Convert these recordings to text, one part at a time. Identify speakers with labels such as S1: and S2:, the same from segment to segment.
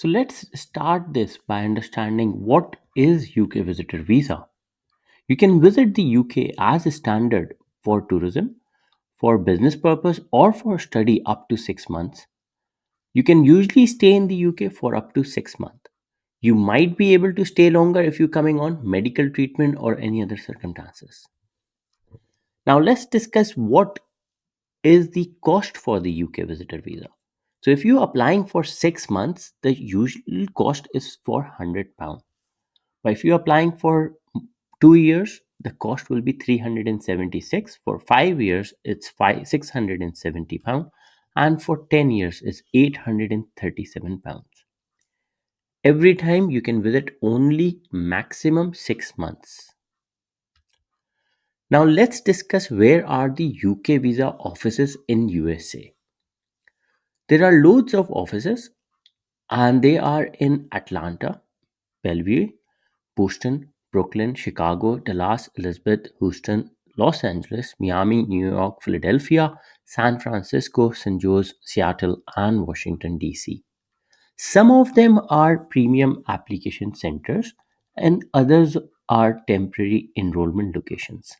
S1: So let's start this by understanding what is UK visitor visa. You can visit the UK as a standard for tourism, for business purpose or for study up to 6 months. You can usually stay in the UK for up to 6 months. You might be able to stay longer if you're coming on medical treatment or any other circumstances. Now let's discuss what is the cost for the UK visitor visa. So if you're applying for 6 months, the usual cost is for £100. But if you're applying for 2 years, the cost will be 376. For 5 years, it's 670 pounds, and for 10 years, it's 837 pounds. Every time you can visit only maximum 6 months. Now let's discuss where are the UK visa offices in USA. There are loads of offices and they are in Atlanta, Bellevue, Boston, Brooklyn, Chicago, Dallas, Elizabeth, Houston, Los Angeles, Miami, New York, Philadelphia, San Francisco, St. Jose, Seattle, and Washington, D.C. Some of them are premium application centers, and others are temporary enrollment locations.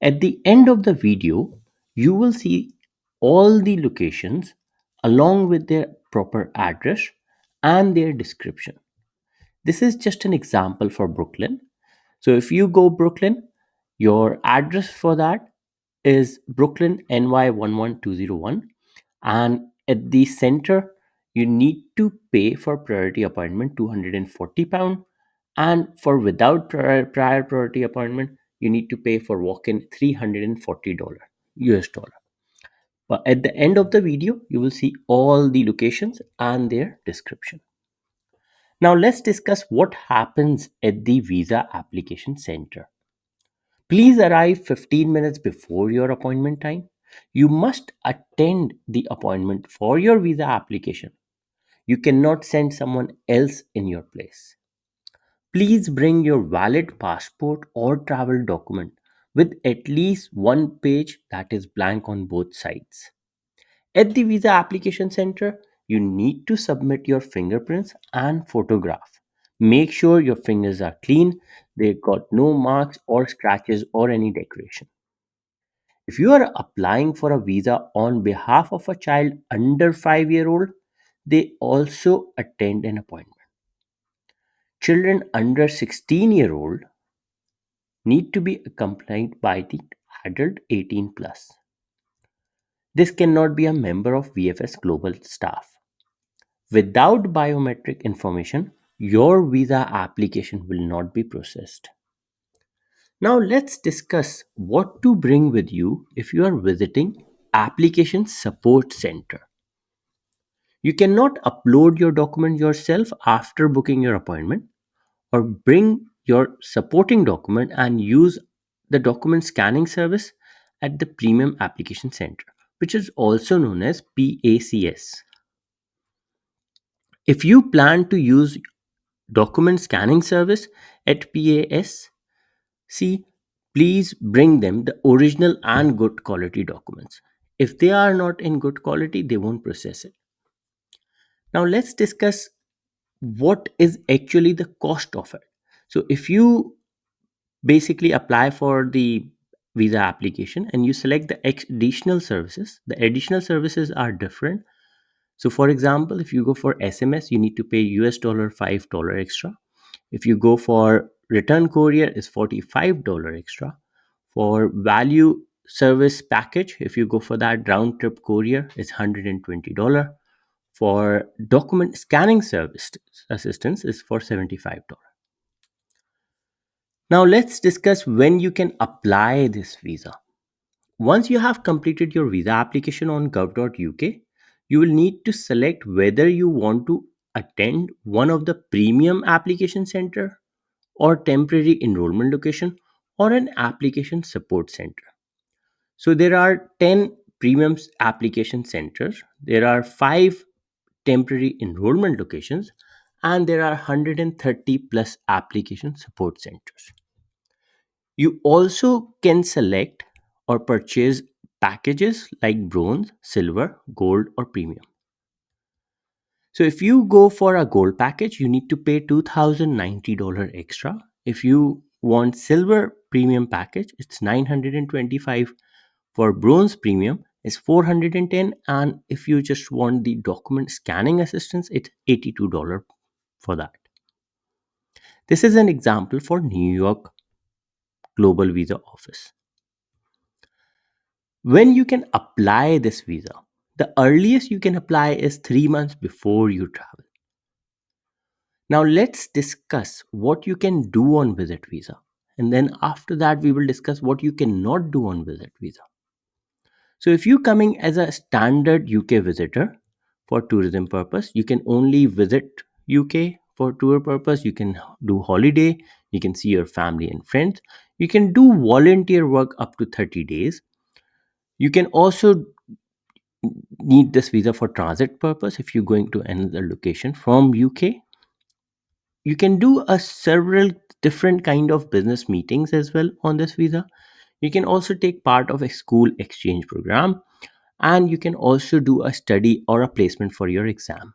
S1: At the end of the video, you will see all the locations along with their proper address and their description. This is just an example for Brooklyn. So if you go Brooklyn, your address for that is Brooklyn NY 11201, and at the center you need to pay for priority appointment £240, and for without prior priority appointment you need to pay for walk-in $340 US dollar. But at the end of the video you will see all the locations and their description. Now let's discuss what happens at the visa application center. Please arrive 15 minutes before your appointment time. You must attend the appointment for your visa application. You cannot send someone else in your place. Please bring your valid passport or travel document with at least one page that is blank on both sides. At the visa application center, you need to submit your fingerprints and photograph. Make sure your fingers are clean, they got no marks or scratches or any decoration. If you are applying for a visa on behalf of a child under 5-year old, they also attend an appointment. Children under 16-year old need to be accompanied by the adult 18 plus. This cannot be a member of VFS Global staff. Without biometric information, your visa application will not be processed. Now let's discuss what to bring with you if you are visiting Application Support Center. You cannot upload your document yourself after booking your appointment, or bring your supporting document and use the document scanning service at the Premium Application Center, which is also known as PACS. If you plan to use document scanning service at PASC, please bring them the original and good quality documents. If they are not in good quality, they won't process it. Now let's discuss what is actually the cost of it. So if you basically apply for the visa application and you select the additional services, the additional services are different. So for example, if you go for SMS, you need to pay US $5 extra. If you go for return courier, is $45 extra. For value service package, if you go for that round trip courier, it's $120. For document scanning service assistance is for $75. Now let's discuss when you can apply this visa. Once you have completed your visa application on gov.uk, you will need to select whether you want to attend one of the premium application center or temporary enrollment location or an application support center. So there are 10 premium application centers, there are 5 temporary enrollment locations, and there are 130 plus application support centers. You also can select or purchase packages like bronze, silver, gold, or premium. So if you go for a gold package, you need to pay $2,090 extra. If you want silver premium package, it's 925. For bronze premium, it's 410. And if you just want the document scanning assistance, it's $82 for that. This is an example for New York Global Visa Office. When you can apply this visa, the earliest you can apply is 3 months before you travel. Now let's discuss what you can do on visit visa. And then after that, we will discuss what you cannot do on visit visa. So if you coming as a standard UK visitor for tourism purpose, you can only visit UK for tour purpose. You can do holiday, you can see your family and friends. You can do volunteer work up to 30 days. You can also need this visa for transit purpose if you're going to another location from UK. You can do a several different kind of business meetings as well on this visa. You can also take part of a school exchange program, and you can also do a study or a placement for your exam.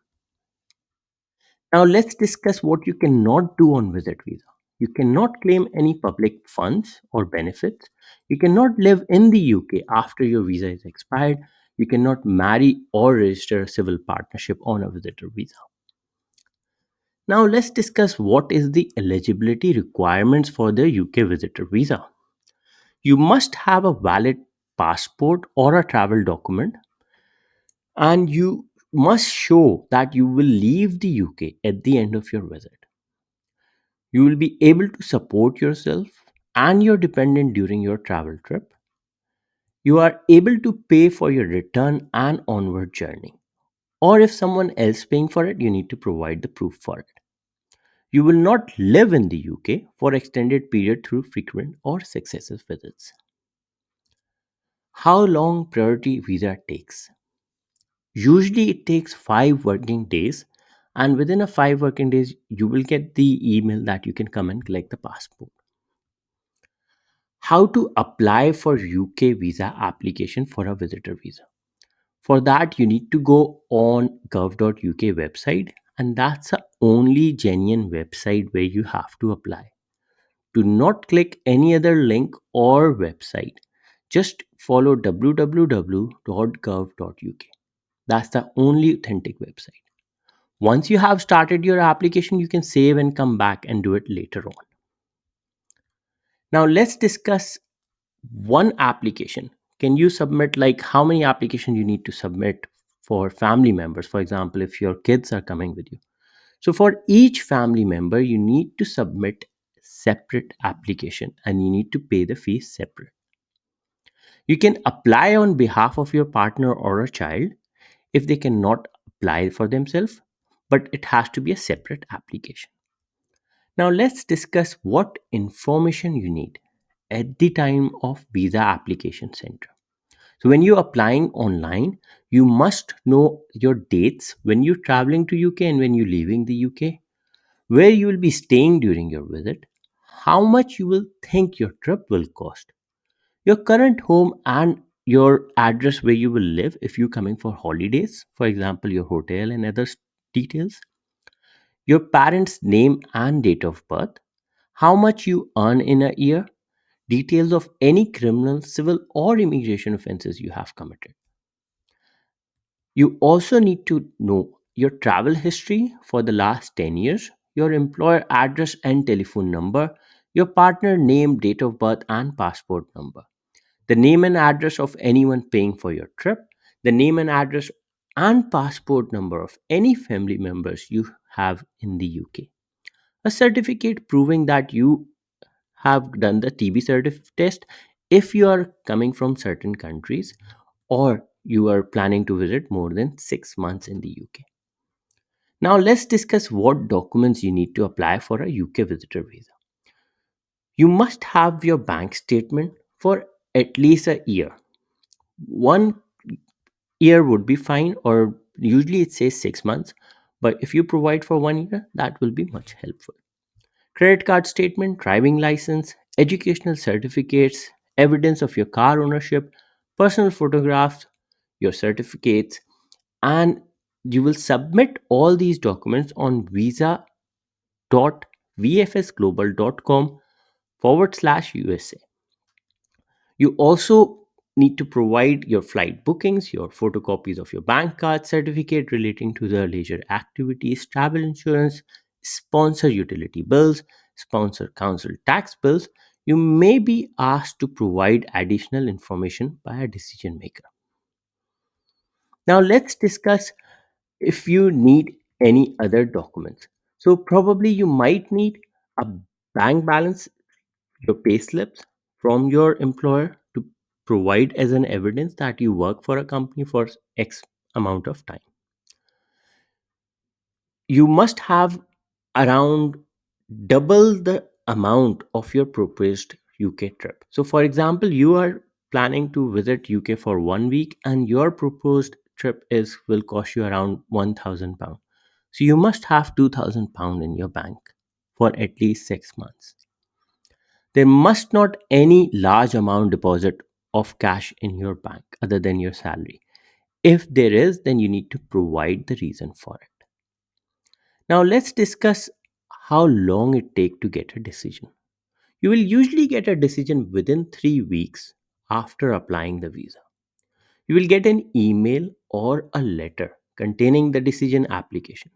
S1: Now let's discuss what you cannot do on visit visa. You cannot claim any public funds or benefits. You cannot live in the UK after your visa is expired. You cannot marry or register a civil partnership on a visitor visa. Now let's discuss what is the eligibility requirements for the UK visitor visa. You must have a valid passport or a travel document, and you must show that you will leave the UK at the end of your visit. You will be able to support yourself and your dependent during your travel trip. You are able to pay for your return and onward journey. Or if someone else paying for it, you need to provide the proof for it. You will not live in the UK for extended period through frequent or successive visits. How long priority visa takes? Usually it takes 5 working days, and within a 5 working days you will get the email that you can come and collect the passport. How to apply for UK visa application for a visitor visa? For that you need to go on gov.uk website, and that's the only genuine website where you have to apply. Do not click any other link or website. Just follow www.gov.uk. That's the only authentic website. Once you have started your application, you can save and come back and do it later on. Now let's discuss one application. Can you submit, like, how many applications you need to submit for family members? For example, if your kids are coming with you. So for each family member, you need to submit separate application and you need to pay the fees separate. You can apply on behalf of your partner or a child if they cannot apply for themselves, but it has to be a separate application. Now let's discuss what information you need at the time of visa application center. So when you're applying online, you must know your dates when you're traveling to UK and when you're leaving the UK, where you will be staying during your visit, how much you will think your trip will cost, your current home and your address where you will live if you're coming for holidays, for example, your hotel and other details, your parents' name and date of birth, how much you earn in a year, details of any criminal, civil, or immigration offenses you have committed. You also need to know your travel history for the last 10 years, your employer address and telephone number, your partner name, date of birth, and passport number, the name and address of anyone paying for your trip, the name and address and passport number of any family members you have in the UK, a certificate proving that you have done the TB test if you are coming from certain countries or you are planning to visit more than 6 months in the UK. Now, let's discuss what documents you need to apply for a UK visitor visa. You must have your bank statement for at least a year. 1 year would be fine, or usually it says 6 months, but if you provide for 1 year, that will be much helpful. Credit card statement, driving license, educational certificates, evidence of your car ownership, personal photographs, your certificates, and You will submit all these documents on visa.vfsglobal.com/USA. You also need to provide your flight bookings, your photocopies of your bank card certificate relating to the leisure activities, travel insurance, sponsor utility bills, sponsor council tax bills. You may be asked to provide additional information by a decision maker. Now, let's discuss if you need any other documents. So, probably you might need a bank balance, your pay slips from your employer to provide as an evidence that you work for a company for X amount of time. You must have around double the amount of your proposed UK trip. So, for example, you are planning to visit UK for 1 week and your proposed trip is will cost you around £1,000. So, you must have £2,000 in your bank for at least 6 months. There must not any large amount deposit of cash in your bank other than your salary. If there is, then you need to provide the reason for it. Now let's discuss how long it takes to get a decision. You will usually get a decision within 3 weeks after applying the visa. You will get an email or a letter containing the decision application.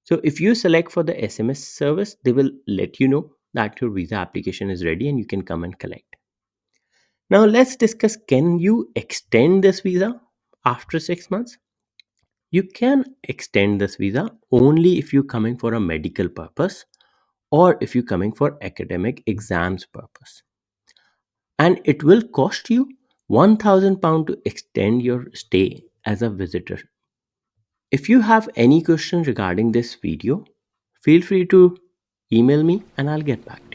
S1: So if you select for the SMS service, they will let you know that your visa application is ready and you can come and collect. Now let's discuss, can you extend this visa after 6 months? You can extend this visa only if you're coming for a medical purpose or if you're coming for academic exams purpose. And it will cost you £1,000 to extend your stay as a visitor. If you have any question regarding this video, feel free to email me and I'll get back.